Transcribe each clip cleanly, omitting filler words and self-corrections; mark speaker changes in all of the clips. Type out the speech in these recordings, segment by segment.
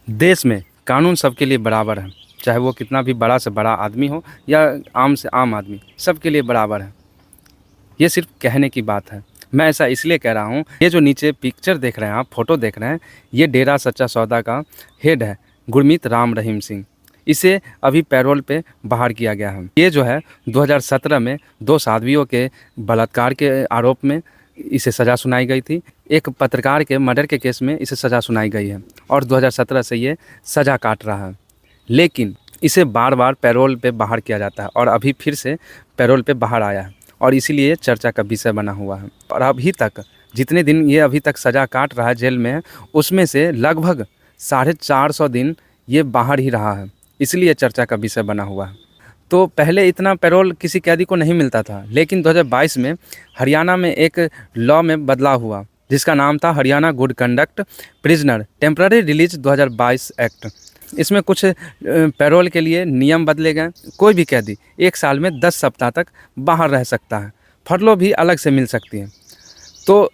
Speaker 1: देश में कानून सबके लिए बराबर है, चाहे वो कितना भी बड़ा से बड़ा आदमी हो या आम से आम आदमी, सबके लिए बराबर है। ये सिर्फ कहने की बात है। मैं ऐसा इसलिए कह रहा हूँ, ये जो नीचे पिक्चर देख रहे हैं आप, फोटो देख रहे हैं, ये डेरा सच्चा सौदा का हेड है गुरमीत राम रहीम सिंह। इसे अभी पैरोल पे बाहर किया गया है। ये जो है 2017 में 2 साध्वियों के बलात्कार के आरोप में इसे सज़ा सुनाई गई थी। एक पत्रकार के मर्डर के केस में इसे सज़ा सुनाई गई है और 2017 से ये सज़ा काट रहा है। लेकिन इसे बार बार पैरोल पे बाहर किया जाता है और अभी फिर से पैरोल पे बाहर आया है और इसीलिए चर्चा का विषय बना हुआ है। और अभी तक जितने दिन ये अभी तक सज़ा काट रहा है जेल में, उसमें से लगभग 450 दिन ये बाहर ही रहा है, इसलिए चर्चा का विषय बना हुआ है। तो पहले इतना पैरोल किसी कैदी को नहीं मिलता था, लेकिन 2022 में हरियाणा में एक लॉ में बदलाव हुआ जिसका नाम था Haryana good conduct prisoner temporary release 2022 act. इसमें कुछ पैरोल के लिए नियम बदले गए। कोई भी कैदी 1 साल में 10 सप्ताह तक बाहर रह सकता है, फर्लो भी अलग से मिल सकती है। तो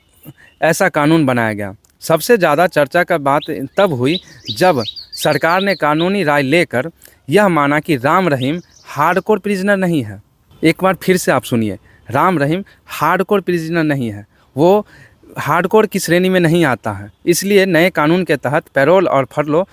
Speaker 1: ऐसा कानून बनाया गया। सबसे ज़्यादा चर्चा का बात तब हुई जब सरकार ने कानूनी राय लेकर यह माना कि राम रहीम हार्डकोर प्रिजनर नहीं है। एक बार फिर से आप सुनिए, राम रहीम हार्डकोर प्रिजनर नहीं है, वो हार्डकोर की श्रेणी में नहीं आता है। इसलिए नए कानून के तहत पैरोल और फर्लो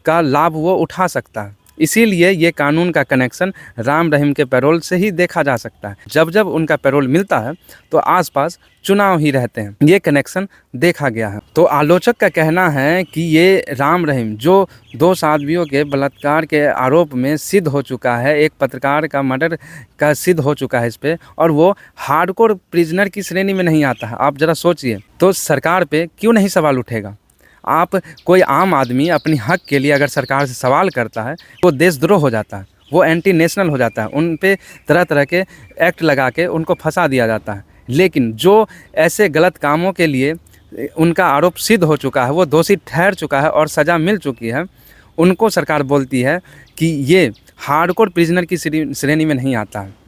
Speaker 1: का लाभ वो उठा सकता है। इसीलिए ये कानून का कनेक्शन राम रहीम के पैरोल से ही देखा जा सकता है। जब जब उनका पैरोल मिलता है तो आसपास चुनाव ही रहते हैं, ये कनेक्शन देखा गया है। तो आलोचक का कहना है कि ये राम रहीम जो 2 साध्वियों के बलात्कार के आरोप में सिद्ध हो चुका है, एक पत्रकार का मर्डर का सिद्ध हो चुका है इस पर, और वो हार्डकोर प्रिजनर की श्रेणी में नहीं आता है। आप ज़रा सोचिए, तो सरकार पे क्यों नहीं सवाल उठेगा? आप कोई आम आदमी अपनी हक के लिए अगर सरकार से सवाल करता है, वो देशद्रोह हो जाता है, वो एंटी नेशनल हो जाता है, उन पे तरह तरह के एक्ट लगा के उनको फंसा दिया जाता है। लेकिन जो ऐसे गलत कामों के लिए उनका आरोप सिद्ध हो चुका है, वो दोषी ठहर चुका है और सज़ा मिल चुकी है, उनको सरकार बोलती है कि ये हार्डकोर प्रिजनर की श्रेणी में नहीं आता है।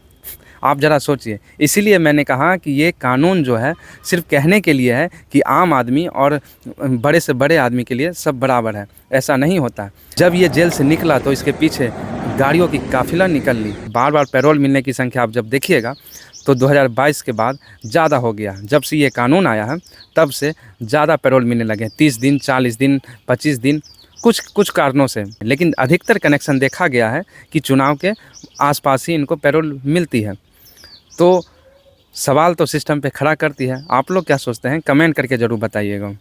Speaker 1: आप ज़रा सोचिए। इसीलिए मैंने कहा कि ये कानून जो है सिर्फ कहने के लिए है कि आम आदमी और बड़े से बड़े आदमी के लिए सब बराबर है। ऐसा नहीं होता। जब ये जेल से निकला तो इसके पीछे गाड़ियों की काफ़िला निकल ली। बार बार पैरोल मिलने की संख्या आप जब देखिएगा तो 2022 के बाद ज़्यादा हो गया। जब से ये कानून आया है तब से ज़्यादा पैरोल मिलने लगे, 30 दिन, 40 दिन, 25 दिन, कुछ कारणों से। लेकिन अधिकतर कनेक्शन देखा गया है कि चुनाव के आसपास ही इनको पैरोल मिलती है। तो सवाल तो सिस्टम पे खड़ा करती है। आप लोग क्या सोचते हैं? कमेंट करके ज़रूर बताइएगा।